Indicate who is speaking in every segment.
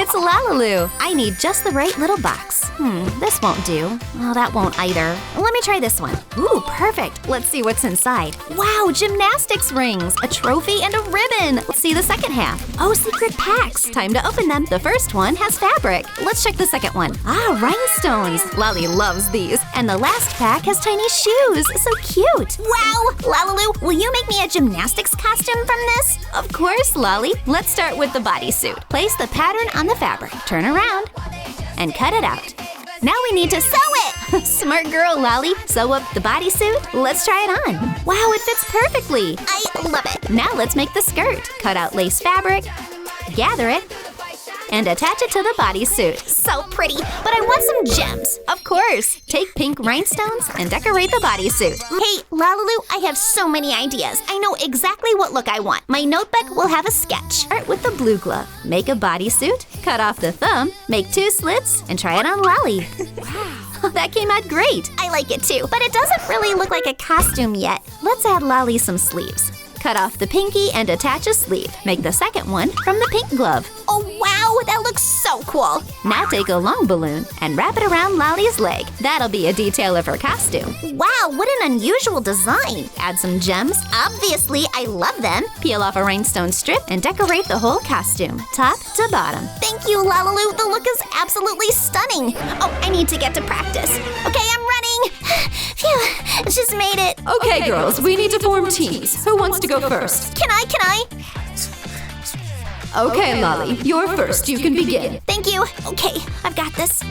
Speaker 1: it's LaLiLu. I need just the right little box. This won't do. Oh, that won't either. Let me try this one. Ooh, perfect. Let's see what's inside. Wow, gymnastics rings, a trophy, and a ribbon. Let's see the second half. Oh, secret packs. Time to open them. The first one has fabric. Let's check the second one. Ah, rhinestones. Lali loves these. And the last pack has tiny shoes. So cute. Wow, LaLiLu, will you make me a gymnastics costume from this? Of course, Lali. Let's start with the bodysuit. Place the pattern on the fabric. Turn around and cut it out. Now we need to sew it! Smart girl, Lali. Sew up the bodysuit. Let's try it on. Wow, it fits perfectly. I love it. Now let's make the skirt. Cut out lace fabric, gather it, and attach it to the bodysuit. So pretty, but I want some gems. Of course. Take pink rhinestones and decorate the bodysuit. Hey, LaLiLu, I have so many ideas. I know exactly what look I want. My notebook will have a sketch. Start with the blue glove. Make a bodysuit, cut off the thumb, make 2 slits, and try it on Lali. Wow. That came out great. I like it too, but it doesn't really look like a costume yet. Let's add Lali some sleeves. Cut off the pinky and attach a sleeve. Make the second one from the pink glove. Oh wow, that looks so cool. Now take a long balloon and wrap it around Lali's leg. That'll be a detail of her costume. Wow, what an unusual design. Add some gems. Obviously, I love them. Peel off a rhinestone strip and decorate the whole costume, top to bottom. Thank you, LaLiLu. The look is absolutely stunning. Oh, I need to get to practice. Okay, I'm running. Phew, just made it.
Speaker 2: Okay, girls, we need to form teams. Who wants to go first?
Speaker 1: Can I?
Speaker 2: Okay, Lali, you're first. You can begin.
Speaker 1: Thank you. Okay, I've got this. No.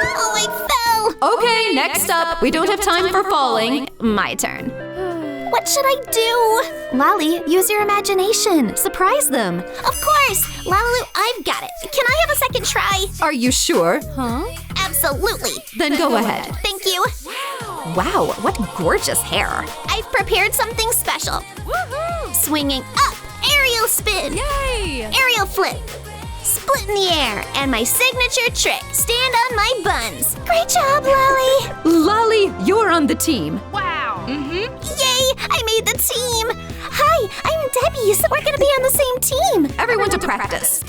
Speaker 1: Oh, I fell.
Speaker 2: Okay, next up. We don't have time for falling.
Speaker 1: My turn. What should I do? Lali, use your imagination. Surprise them. Of course. LaLiLu, I've got it. Can I have a second try?
Speaker 2: Are you sure?
Speaker 1: Absolutely.
Speaker 2: Then go ahead.
Speaker 1: Thank you.
Speaker 2: Wow, what gorgeous hair.
Speaker 1: I've prepared something special. Woohoo! Swinging up, aerial spin.
Speaker 2: Yay!
Speaker 1: Aerial flip. Split in the air. And my signature trick, stand on my buns. Great job, Lali.
Speaker 2: Lali, you're on the team.
Speaker 1: Wow. Yay, I made the team. Hi, I'm Debbie, so we're gonna be on the same team.
Speaker 2: Everyone to practice.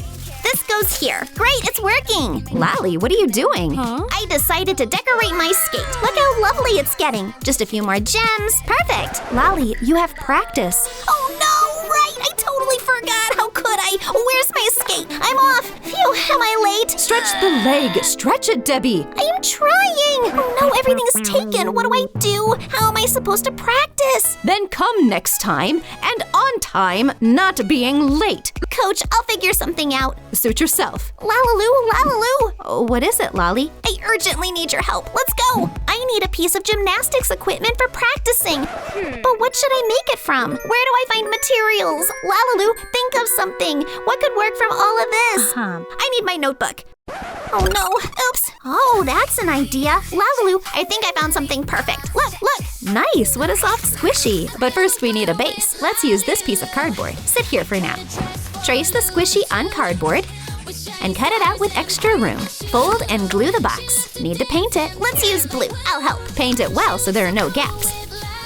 Speaker 1: This goes here. Great, it's working. Lali, what are you doing? I decided to decorate my skate. Look how lovely it's getting. Just a few more gems. Perfect. Lali, you have practice. Oh no, right. I totally forgot. How could I? Where's my skate? I'm off. Phew, am I late?
Speaker 2: Stretch the leg. Stretch it, Debbie.
Speaker 1: I am trying. Oh no, everything's taken. What do I do? How am I supposed to practice?
Speaker 2: Then come next time, and on time, not being late.
Speaker 1: Coach, I'll figure something out.
Speaker 2: Suit yourself.
Speaker 1: LaLiLu.
Speaker 2: Oh, what is it, Lali?
Speaker 1: I urgently need your help. Let's go. I need a piece of gymnastics equipment for practicing. But what should I make it from? Where do I find materials? LaLiLu, think of something. What could work from all of this? I need my notebook. Oh no, oops. Oh, that's an idea. LaLiLu, I think I found something perfect. Look.
Speaker 2: Nice, what a soft squishy. But first we need a base. Let's use this piece of cardboard. Sit here for now. Trace the squishy on cardboard and cut it out with extra room. Fold and glue the box. Need to paint it.
Speaker 1: Let's use blue. I'll help.
Speaker 2: Paint it well so there are no gaps.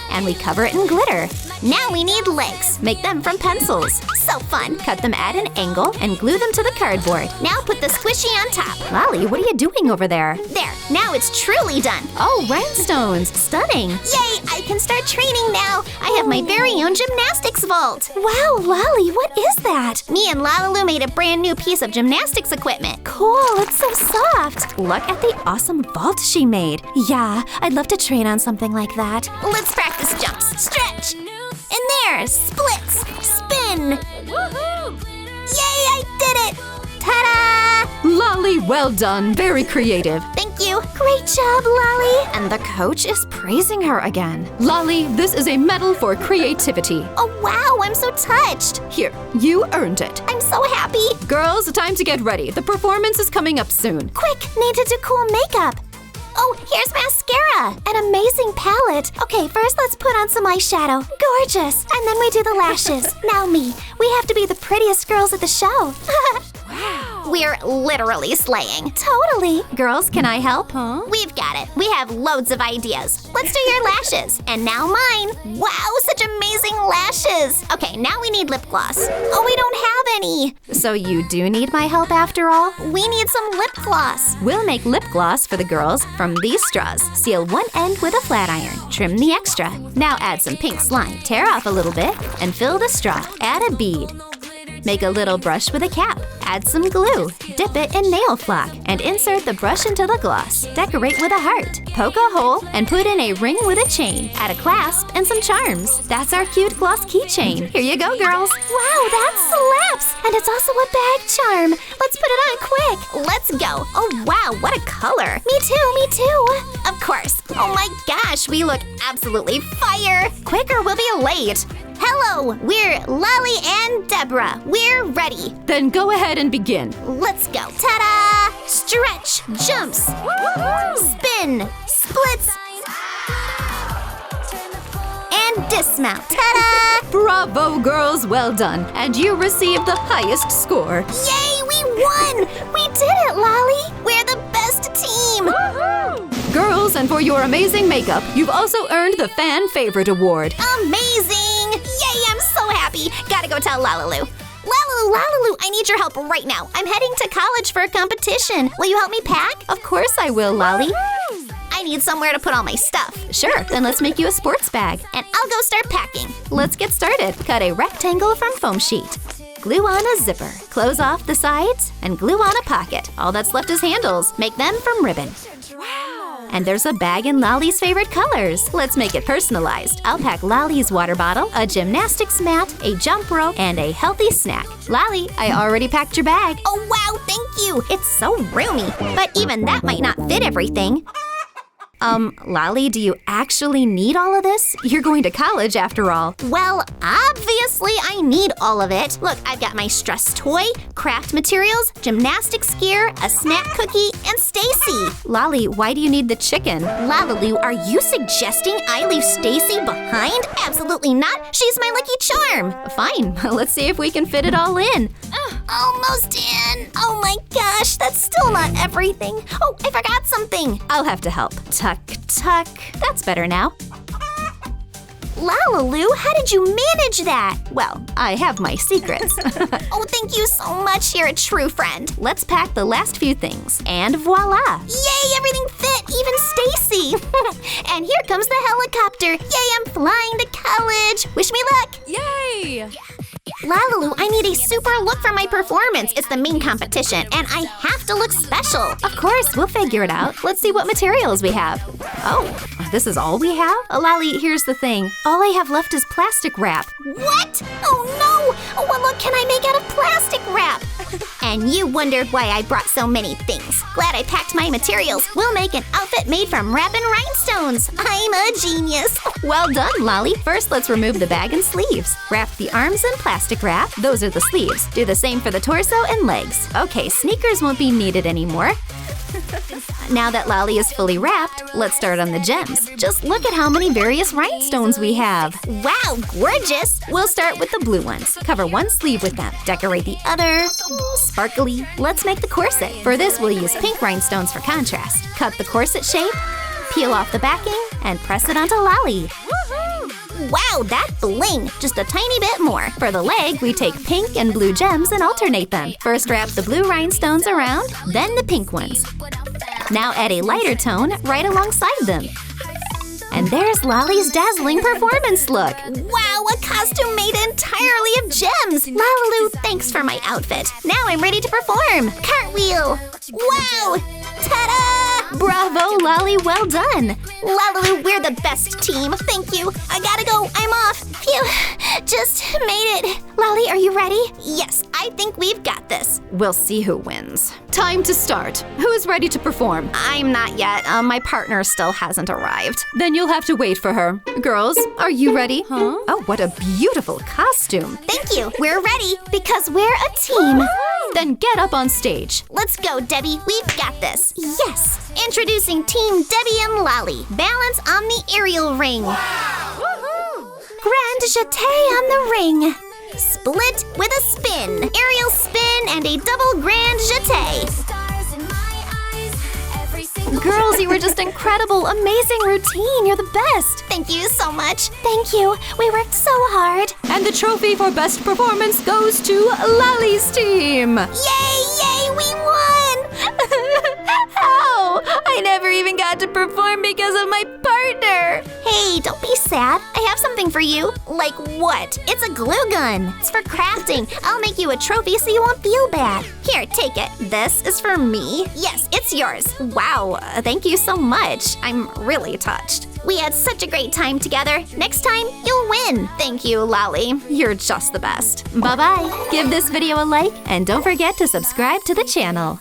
Speaker 2: And we cover it in glitter.
Speaker 1: Now we need legs.
Speaker 2: Make them from pencils.
Speaker 1: So fun.
Speaker 2: Cut them at an angle and glue them to the cardboard.
Speaker 1: Now put the squishy on top.
Speaker 2: Lali, what are you doing over there?
Speaker 1: There, now it's truly done.
Speaker 2: Oh, rhinestones, stunning.
Speaker 1: Yay, I can start training now. I have my very own gymnastics vault.
Speaker 2: Wow, Lali, what is that?
Speaker 1: Me and LaLiLu made a brand new piece of gymnastics equipment.
Speaker 2: Cool, it's so soft. Look at the awesome vault she made. Yeah, I'd love to train on something like that.
Speaker 1: Let's practice jumps. Stretch. And there, splits, spin. Woohoo! Yay, I did it! Ta-da!
Speaker 2: Lali, well done. Very creative.
Speaker 1: Thank you. Great job, Lali.
Speaker 2: And the coach is praising her again. Lali, this is a medal for creativity.
Speaker 1: Oh, wow, I'm so touched.
Speaker 2: Here, you earned it.
Speaker 1: I'm so happy.
Speaker 2: Girls, time to get ready. The performance is coming up soon.
Speaker 1: Quick, need to do cool makeup. Oh, here's mascara. An amazing palette. Okay, first let's put on some eyeshadow. Gorgeous. And then we do the lashes. Now me. We have to be the prettiest girls at the show. Wow. We're literally slaying. Totally.
Speaker 2: Girls, can I help?
Speaker 1: We've got it. We have loads of ideas. Let's do your lashes. And now mine. Wow, such amazing lashes. Okay, now we need lip gloss. Oh, we don't have any.
Speaker 2: So you do need my help after all?
Speaker 1: We need some lip gloss.
Speaker 2: We'll make lip gloss for the girls from these straws. Seal one end with a flat iron. Trim the extra. Now add some pink slime. Tear off a little bit and fill the straw. Add a bead. Make a little brush with a cap. Add some glue. Dip it in nail flock and insert the brush into the gloss. Decorate with a heart. Poke a hole and put in a ring with a chain. Add a clasp and some charms. That's our cute gloss keychain. Here you go, girls.
Speaker 1: Wow, that slaps! And it's also a bag charm. Let's put it on quick. Let's go. Oh, wow, what a color. Me too. Of course. Oh my gosh, we look absolutely fire. Quick or we'll be late. Hello, we're Lali and Deborah. We're ready.
Speaker 2: Then go ahead and begin.
Speaker 1: Let's go. Ta-da! Stretch, jumps, spin, splits, and dismount. Ta-da!
Speaker 2: Bravo, girls, well done. And you received the highest score.
Speaker 1: Yay, we won! We did it, Lali. We're the best team.
Speaker 2: Girls, and for your amazing makeup, you've also earned the Fan Favorite Award.
Speaker 1: Amazing! Yay, I'm so happy. Gotta go tell LaLiLu. LaLiLu, I need your help right now. I'm heading to college for a competition. Will you help me pack?
Speaker 2: Of course I will, Lali.
Speaker 1: I need somewhere to put all my stuff.
Speaker 2: Sure, then let's make you a sports bag.
Speaker 1: And I'll go start packing.
Speaker 2: Let's get started. Cut a rectangle from foam sheet. Glue on a zipper. Close off the sides and glue on a pocket. All that's left is handles. Make them from ribbon. And there's a bag in Lali's favorite colors. Let's make it personalized. I'll pack Lali's water bottle, a gymnastics mat, a jump rope, and a healthy snack. Lali, I already packed your bag.
Speaker 1: Oh, wow, thank you. It's so roomy. But even that might not fit everything.
Speaker 2: Lali, do you actually need all of this? You're going to college after all.
Speaker 1: Well, obviously I need all of it. Look, I've got my stress toy, craft materials, gymnastics gear, a snack cookie, and Stacy.
Speaker 2: Lali, why do you need the chicken?
Speaker 1: LaLiLu, are you suggesting I leave Stacy behind? Absolutely not. She's my lucky charm.
Speaker 2: Fine, let's see if we can fit it all in.
Speaker 1: Almost in. Oh my gosh, that's still not everything. Oh, I forgot something.
Speaker 2: I'll have to help. Tuck, tuck. That's better now.
Speaker 1: LaLiLu, how did you manage that?
Speaker 2: Well, I have my secrets.
Speaker 1: Oh, thank you so much. You're a true friend.
Speaker 2: Let's pack the last few things. And voila!
Speaker 1: Yay, everything fit, even Stacy. And here comes the helicopter. Yay, I'm flying to college. Wish me luck.
Speaker 2: Yay!
Speaker 1: LaLiLu, I need a super look for my performance. It's the main competition, and I have to look special.
Speaker 2: Of course, we'll figure it out. Let's see what materials we have. Oh, this is all we have? Lali, here's the thing. All I have left is plastic wrap.
Speaker 1: What? Oh no! What look can I make out of plastic wrap? And you wondered why I brought so many things. Glad I packed my materials. We'll make an outfit made from wrap and rhinestones. I'm a genius.
Speaker 2: Well done, Lali. First, let's remove the bag and sleeves. Wrap the arms in plastic wrap. Those are the sleeves. Do the same for the torso and legs. Okay, sneakers won't be needed anymore. Now that Lali is fully wrapped, let's start on the gems. Just look at how many various rhinestones we have.
Speaker 1: Wow, gorgeous!
Speaker 2: We'll start with the blue ones. Cover one sleeve with them. Decorate the other. Sparkly. Let's make the corset. For this, we'll use pink rhinestones for contrast. Cut the corset shape, peel off the backing, and press it onto Lali.
Speaker 1: Wow, that bling! Just a tiny bit more.
Speaker 2: For the leg, we take pink and blue gems and alternate them. First wrap the blue rhinestones around, then the pink ones. Now add a lighter tone right alongside them. And there's Lali's dazzling performance look.
Speaker 1: Wow, a costume made entirely of gems! LaLiLu, thanks for my outfit. Now I'm ready to perform. Cartwheel! Wow! Ta-da!
Speaker 2: Bravo, Lali, well done!
Speaker 1: LaLiLu, we're the best team. Thank you. I gotta go. I'm off. Phew. Just made it. Lali, are you ready? Yes, I think we've got this.
Speaker 2: We'll see who wins. Time to start. Who's ready to perform?
Speaker 1: I'm not yet. My partner still hasn't arrived.
Speaker 2: Then you'll have to wait for her. Girls, are you ready? Huh? Oh, what a beautiful costume.
Speaker 1: Thank you. We're ready because we're a team.
Speaker 2: Then get up on stage.
Speaker 1: Let's go, Debbie. We've got this. Yes. Introducing Team Debbie and Lali. Balance on the aerial ring. Wow. Grand jeté on the ring. Split with a spin. Aerial spin and a double grand jeté. Girls, you were just incredible. Amazing routine. You're the best.
Speaker 2: Thank you so much. Thank you. We worked so hard.
Speaker 1: And the trophy for best performance goes to Lali's team.
Speaker 2: Yay, yay, we won!
Speaker 1: How? I never even got to perform because of my partner.
Speaker 2: Hey, don't be sad. I have something for you. Like what? It's a glue gun. It's for crafting. I'll make you a trophy so you won't feel bad. Here, take it.
Speaker 1: This is for me?
Speaker 2: Yes, it's yours.
Speaker 1: Wow, thank you so much. I'm really touched.
Speaker 2: We had such a great time together. Next time, you'll win.
Speaker 1: Thank you, Lali. You're just the best. Bye-bye. Give this video a like and don't forget to subscribe to the channel.